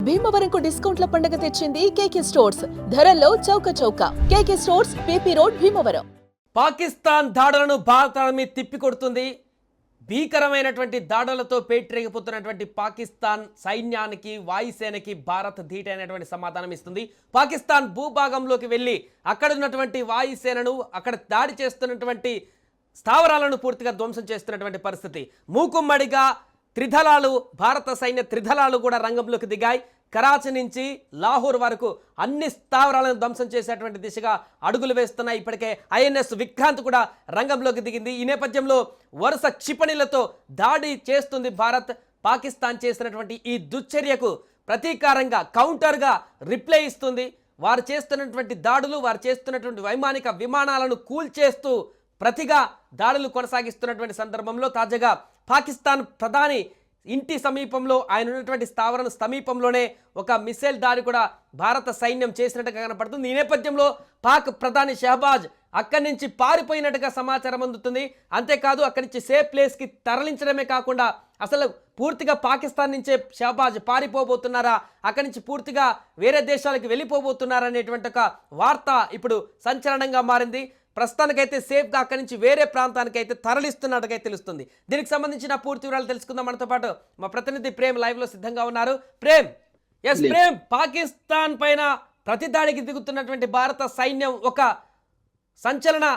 భీమవరంకు డిస్కౌంట్ల పండుగ తెచ్చింది కేకే స్టోర్స్. ధరల్లో చౌక చౌక. కేకే stores, PP road, Bhimavaram. Pakistan దాడులను భారత ఆర్మీ తిప్పికొడుతుంది. భీకరమైనటువంటి దాడులతో పేటరేగిపోతున్నటువంటి పాకిస్తాన్ సైన్యానికి, వాయుసేనకి భారత్ ధీటైనటువంటి సమాధానం ఇస్తుంది. పాకిస్తాన్ భూభాగంలోకి వెళ్ళి అక్కడున్నటువంటి వాయుసేనను, అక్కడ దాడి చేస్తున్నటువంటి స్థావరాలను పూర్తిగా ధ్వంసం చేస్తున్నటువంటి పరిస్థితి. మూకుమ్మడిగా త్రిదళాలు, భారత సైన్య త్రిదళాలు కూడా రంగంలోకి దిగాయి. కరాచీ నుంచి లాహోర్ వరకు అన్ని స్థావరాలను ధ్వంసం చేసేటువంటి దిశగా అడుగులు వేస్తున్నాయి. ఇప్పటికే ఐఎన్ఎస్ విక్రాంత్ కూడా రంగంలోకి దిగింది. ఈ నేపథ్యంలో వరుస క్షిపణులతో దాడి చేస్తుంది భారత్. పాకిస్తాన్ చేసినటువంటి ఈ దుశ్చర్యకు ప్రతీకారంగా, కౌంటర్గా రిప్లై ఇస్తుంది. వారు చేస్తున్నటువంటి దాడులు, వారు చేస్తున్నటువంటి వైమానిక విమానాలను కూల్చేస్తూ ప్రతిగా దాడులు కొనసాగిస్తున్నటువంటి సందర్భంలో తాజాగా పాకిస్తాన్ ప్రధాని ఇంటి సమీపంలో, ఆయన ఉన్నటువంటి స్థావరం సమీపంలోనే ఒక మిసైల్ దాడి కూడా భారత సైన్యం చేసినట్టుగా కనపడుతుంది. ఈ నేపథ్యంలో పాక్ ప్రధాని షహబాజ్ అక్కడి నుంచి పారిపోయినట్టుగా సమాచారం అందుతుంది. అంతేకాదు అక్కడి నుంచి సేఫ్ ప్లేస్కి తరలించడమే కాకుండా అసలు పూర్తిగా పాకిస్తాన్ నుంచే షహబాజ్ పారిపోబోతున్నారా, అక్కడి నుంచి పూర్తిగా వేరే దేశాలకు వెళ్ళిపోబోతున్నారా అనేటువంటి ఒక వార్త ఇప్పుడు సంచలనంగా మారింది. ప్రస్తుతానికైతే సేఫ్గా అక్కడి నుంచి వేరే ప్రాంతానికైతే తరలిస్తున్నట్టుగా తెలుస్తుంది. దీనికి సంబంధించిన పూర్తి వివరాలు తెలుసుకుందాం. మనతో పాటు మా ప్రతినిధి ప్రేమ్ లైవ్లో సిద్ధంగా ఉన్నారు. ప్రేమ్, ప్రేమ్, పాకిస్తాన్ పైన ప్రతిదాడికి దిగుతున్నటువంటి భారత సైన్యం ఒక సంచలన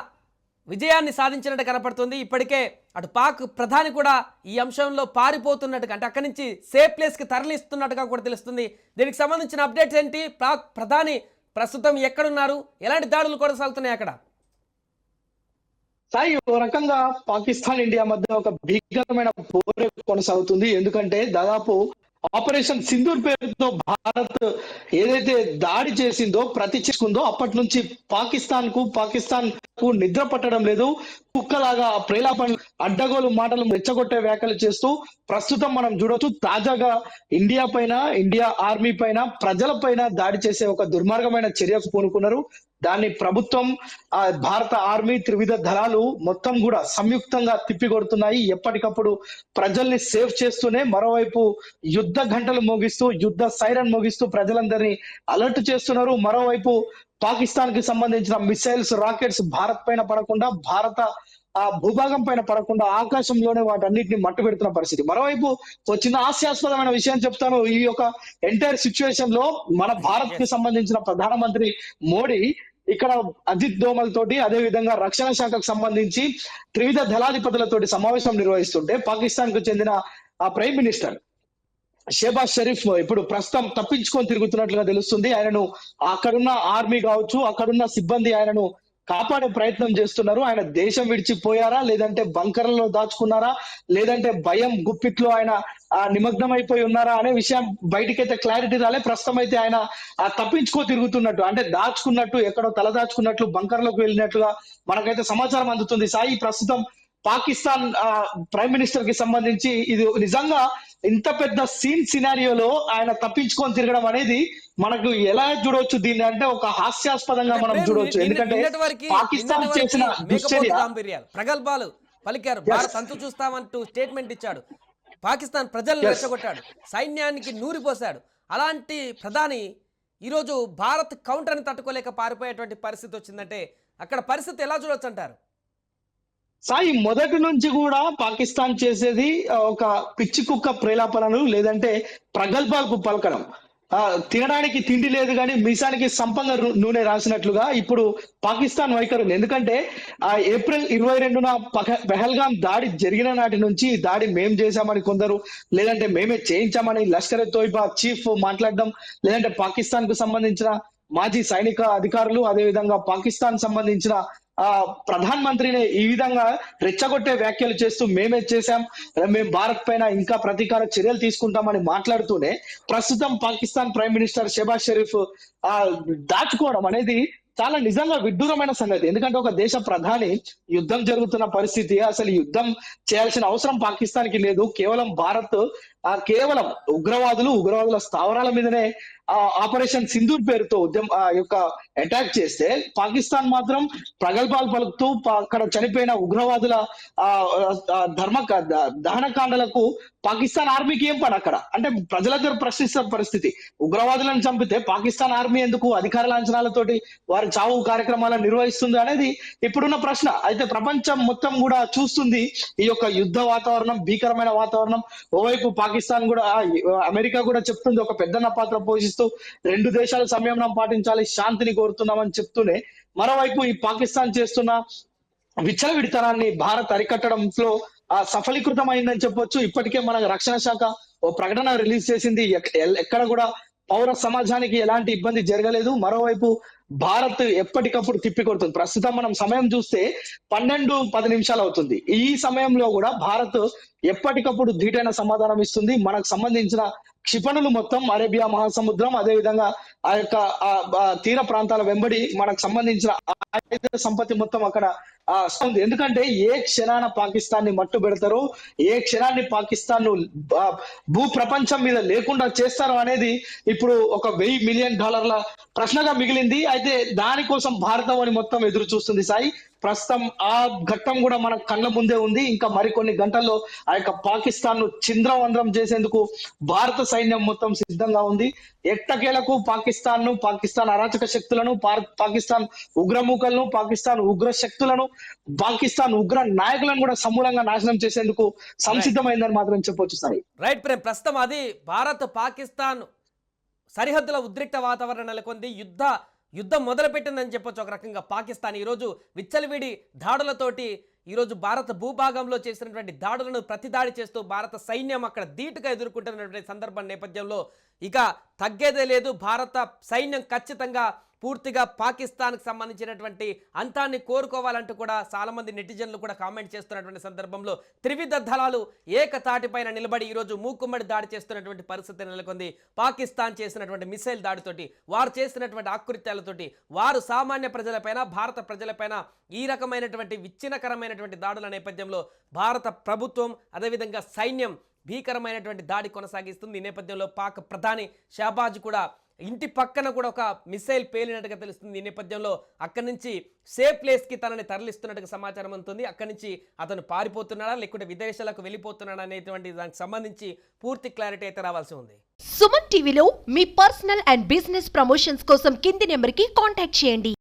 విజయాన్ని సాధించినట్టు కనపడుతుంది. ఇప్పటికే అటు పాక్ ప్రధాని కూడా ఈ అంశంలో పారిపోతున్నట్టుగా, అంటే అక్కడి నుంచి సేఫ్ ప్లేస్కి తరలిస్తున్నట్టుగా కూడా తెలుస్తుంది. దీనికి సంబంధించిన అప్డేట్స్ ఏంటి? పాక్ ప్రధాని ప్రస్తుతం ఎక్కడున్నారు? ఎలాంటి దాడులు కొనసాగుతున్నాయి అక్కడ? సాయి, ఓ రకంగా పాకిస్తాన్ ఇండియా మధ్య ఒక భీకరమైన పోరు కొనసాగుతుంది. ఎందుకంటే దాదాపు ఆపరేషన్ సింధూర్ పేరుతో భారత్ ఏదైతే దాడి చేసిందో, చేసుకుందో, అప్పటి నుంచి పాకిస్తాన్ కు నిద్ర పట్టడం లేదు. కుక్కలాగా ప్రేలాపన, అడ్డగోలు మాటలు, రెచ్చగొట్టే వ్యాఖ్యలు చేస్తూ ప్రస్తుతం మనం చూడొచ్చు. తాజాగా ఇండియా ఆర్మీ పైన, ప్రజల పైన దాడి చేసే ఒక దుర్మార్గమైన చర్యకు పూనుకున్నారు. దాన్ని ప్రభుత్వం, భారత ఆర్మీ, త్రివిధ దళాలు మొత్తం కూడా సంయుక్తంగా తిప్పికొడుతున్నాయి. ఎప్పటికప్పుడు ప్రజల్ని సేవ్ చేస్తూనే మరోవైపు యుద్ధ గంటలు మోగిస్తూ, యుద్ధ సైరన్ మోగిస్తూ ప్రజలందరినీ అలర్ట్ చేస్తున్నారు. మరోవైపు పాకిస్తాన్ కి సంబంధించిన మిసైల్స్, రాకెట్స్ భారత్ పైన పడకుండా, భారత భూభాగం పైన పడకుండా ఆకాశంలోనే వాటన్నిటిని మట్టు పెడుతున్న పరిస్థితి. మరోవైపు ఒక చిన్న హాస్యాస్పదమైన విషయం చెప్తాను. ఈ యొక్క ఎంటైర్ సిచ్యువేషన్ లో మన భారత్ కి సంబంధించిన ప్రధానమంత్రి మోడీ ఇక్కడ అజిత్ దోమల్ తోటి, అదే విధంగా రక్షణ శాఖకు సంబంధించి త్రివిధ దళాధిపతులతోటి సమావేశం నిర్వహిస్తుంటే పాకిస్తాన్ కు చెందిన ఆ ప్రైమ్ మినిస్టర్ షెహబాజ్ షరీఫ్ ఇప్పుడు ప్రస్తుతం తప్పించుకొని తిరుగుతున్నట్లుగా తెలుస్తుంది. ఆయనను అక్కడున్న ఆర్మీ కావచ్చు, అక్కడున్న సిబ్బంది ఆయనను కాపాడే ప్రయత్నం చేస్తున్నారు. ఆయన దేశం విడిచిపోయారా, లేదంటే బంకర్లలో దాచుకున్నారా, లేదంటే భయం గుప్పిట్లో ఆయన నిమగ్నమైపోయి ఉన్నారా అనే విషయం బయటికైతే క్లారిటీ రాలే. ప్రస్తుతం అయితే ఆయన తప్పించుకో తిరుగుతున్నట్టు, అంటే దాచుకున్నట్టు, ఎక్కడో తల దాచుకున్నట్లు, బంకర్లోకి వెళ్ళినట్లుగా మనకైతే సమాచారం అందుతుంది. సాయి, ప్రస్తుతం పాకిస్తాన్ ప్రైమ్ మినిస్టర్ కి సంబంధించి ఇది నిజంగా ఇంత పెద్ద సినారియోలో ఆయన తప్పించుకొని తిరగడం అనేది మనకు ఎలా చూడవచ్చు దీన్ని అంటే ఒక హాస్యాస్పదంగా మనం చూడవచ్చు. ఎందుకంటే పాకిస్తాన్ చేసిన ప్రగల్భాలు పలికారు. భారత్ అంతు చూస్తామంటూ స్టేట్మెంట్ ఇచ్చాడు. పాకిస్తాన్ ప్రజలను రెచ్చగొట్టాడు, సైన్యానికి నూరిపోశాడు. అలాంటి ప్రధాని ఈరోజు భారత్ కౌంటర్ని తట్టుకోలేక పారిపోయేటువంటి పరిస్థితి వచ్చిందంటే అక్కడ పరిస్థితి ఎలా చూడొచ్చు అంటారు? సాయి, మొదటి నుంచి కూడా పాకిస్తాన్ చేసేది ఒక పిచ్చి కుక్క ప్రేలాపనలు, లేదంటే ప్రగల్భాలకు పలకడం. తినడానికి తిండి లేదు కానీ మీసానికి సంపంగ నూనె రాసినట్లుగా ఇప్పుడు పాకిస్తాన్ వైఖరి. ఎందుకంటే ఏప్రిల్ 22న పెహల్గాం దాడి జరిగిన నాటి నుంచి దాడి మేం చేశామని కొందరు, లేదంటే మేమే చేయించామని లష్కర్ ఎ తోయిబా చీఫ్ మాట్లాడడం, లేదంటే పాకిస్తాన్ కు సంబంధించిన మాజీ సైనిక అధికారులు, అదే విధంగా పాకిస్తాన్ సంబంధించిన ప్రధాన మంత్రిని ఈ విధంగా రెచ్చగొట్టే వ్యాఖ్యలు చేస్తూ మేమే చేశాం, మేము భారత్ పైన ఇంకా ప్రతీకార చర్యలు తీసుకుంటామని మాట్లాడుతూనే ప్రస్తుతం పాకిస్తాన్ ప్రైమ్ మినిస్టర్ షెహబాజ్ షరీఫ్ దాచుకోవడం అనేది చాలా నిజంగా విడ్డూరమైన సంగతి. ఎందుకంటే ఒక దేశ ప్రధాని యుద్ధం జరుగుతున్న పరిస్థితి, అసలు యుద్ధం చేయాల్సిన అవసరం పాకిస్తాన్ కి లేదు. కేవలం భారత్ కేవలం ఉగ్రవాదుల స్థావరాల మీదనే ఆపరేషన్ సింధూర్ పేరుతో యొక్క అటాక్ చేస్తే పాకిస్తాన్ మాత్రం ప్రగల్భాలు పలుకుతూ అక్కడ చనిపోయిన ఉగ్రవాదుల దహనకాండలకు పాకిస్తాన్ ఆర్మీకి ఏం పని అక్కడ అంటే ప్రజలందరూ ప్రశ్నిస్తున్న పరిస్థితి. ఉగ్రవాదులను చంపితే పాకిస్తాన్ ఆర్మీ ఎందుకు అధికార లాంఛనాలతోటి వారి చావు కార్యక్రమాలను నిర్వహిస్తుంది అనేది ఇప్పుడున్న ప్రశ్న. అయితే ప్రపంచం మొత్తం కూడా చూస్తుంది ఈ యొక్క యుద్ధ వాతావరణం, భీకరమైన వాతావరణం. ఓవైపు పాకిస్తాన్ కూడా, అమెరికా కూడా చెప్తుంది ఒక పెద్దన్న పాత్ర పోషిస్తూ 2 దేశాలు సంయమనం పాటించాలి, శాంతిని కోరుతున్నామని చెప్తూనే మరోవైపు ఈ పాకిస్తాన్ చేస్తున్న విచ్చలవిడితనాన్ని భారత్ అరికట్టడంలో సఫలీకృతం అయిందని చెప్పొచ్చు. ఇప్పటికే మన రక్షణ శాఖ ఓ ప్రకటన రిలీజ్ చేసింది. ఎక్కడ కూడా పౌర సమాజానికి ఎలాంటి ఇబ్బంది జరగలేదు. మరోవైపు భారత్ ఎప్పటికప్పుడు తిప్పికొడుతుంది. ప్రస్తుతం మనం సమయం చూస్తే 12:10 అవుతుంది. ఈ సమయంలో కూడా భారత్ ఎప్పటికప్పుడు ధీటైన సమాధానం ఇస్తుంది. మనకు సంబంధించిన క్షిపణులు మొత్తం అరేబియా మహాసముద్రం, అదే విధంగా ఆ యొక్క తీర ప్రాంతాల వెంబడి మనకు సంబంధించిన ఆయుధ సంపత్తి మొత్తం అక్కడ ఉంది. ఎందుకంటే ఏ క్షణాన పాకిస్తాన్ ని మట్టు పెడతారో, ఏ క్షణాన్ని పాకిస్తాన్ ను భూ ప్రపంచం మీద లేకుండా చేస్తారో అనేది ఇప్పుడు ఒక $1,000 మిలియన్ ప్రశ్నగా మిగిలింది. అయితే దానికోసం భారతవని మొత్తం ఎదురు చూస్తుంది సాయి. ప్రస్తుతం ఆ ఘట్టం కూడా మన కళ్ళ ముందే ఉంది. ఇంకా మరికొన్ని గంటల్లో ఆ యొక్క పాకిస్తాన్ ను చింద్రవంద్రం చేసేందుకు భారత సైన్యం మొత్తం సిద్ధంగా ఉంది. ఎట్టకేలకు పాకిస్తాన్ అరాచక శక్తులను, పాకిస్తాన్ ఉగ్రమూకలను, పాకిస్తాన్ ఉగ్ర శక్తులను, పాకిస్తాన్ ఉగ్ర నాయకులను కూడా సమూలంగా నాశనం చేసేందుకు సంసిద్ధమైందని మాత్రం చెప్పొచ్చు సాయి. రైట్ ప్రేమ్, ప్రస్తుతం అది భారత్ పాకిస్తాన్ సరిహద్దుల ఉద్రిక్త వాతావరణం నెలకొంది. యుద్ధం మొదలుపెట్టిందని చెప్పొచ్చు. ఒక రకంగా పాకిస్తాన్ ఈరోజు విచ్చలవిడి దాడులతోటి ఈరోజు భారత భూభాగంలో చేసినటువంటి దాడులను ప్రతిదాడి చేస్తూ భారత సైన్యం అక్కడ ధీటుగా ఎదుర్కొంటున్నటువంటి సందర్భం నేపథ్యంలో ఇక తగ్గేదే లేదు. భారత సైన్యం ఖచ్చితంగా పూర్తిగా పాకిస్తాన్కి సంబంధించినటువంటి అంతాన్ని కోరుకోవాలంటూ కూడా చాలామంది నెటిజన్లు కూడా కామెంట్ చేస్తున్నటువంటి సందర్భంలో త్రివిధ దళాలు ఏకతాటిపైన నిలబడి ఈరోజు మూకుమ్మడి దాడి చేస్తున్నటువంటి పరిస్థితి నెలకొంది. పాకిస్తాన్ చేసినటువంటి మిసైల్ దాడితోటి, వారు చేసినటువంటి ఆకృత్యాలతోటి, వారు సామాన్య ప్రజలపైన, భారత ప్రజలపైన ఈ రకమైనటువంటి విచ్ఛిన్నకరమైనటువంటి దాడుల నేపథ్యంలో భారత ప్రభుత్వం అదేవిధంగా సైన్యం భీకరమైనటువంటి దాడి కొనసాగిస్తుంది. ఈ నేపథ్యంలో పాక్ ప్రధాని షహబాజ్ కూడా ఇంటి పక్కన కూడా ఒక మిసైల్ పేలినట్టుగా తెలుస్తుంది. ఈ నేపథ్యంలో అక్కడి నుంచి సేఫ్ ప్లేస్కి తనని తరలిస్తున్నట్టుగా సమాచారం అందుతుంది. అక్కడి నుంచి అతను పారిపోతున్నాడా లేకుంటే విదేశాలకు వెళ్ళిపోతున్నాడా అనేటువంటి దానికి సంబంధించి పూర్తి క్లారిటీ అయితే రావాల్సి ఉంది. సుమన్ టీవీలో మీ పర్సనల్ అండ్ బిజినెస్ ప్రమోషన్స్ కోసం కింది నెంబర్కి కాంటాక్ట్ చేయండి.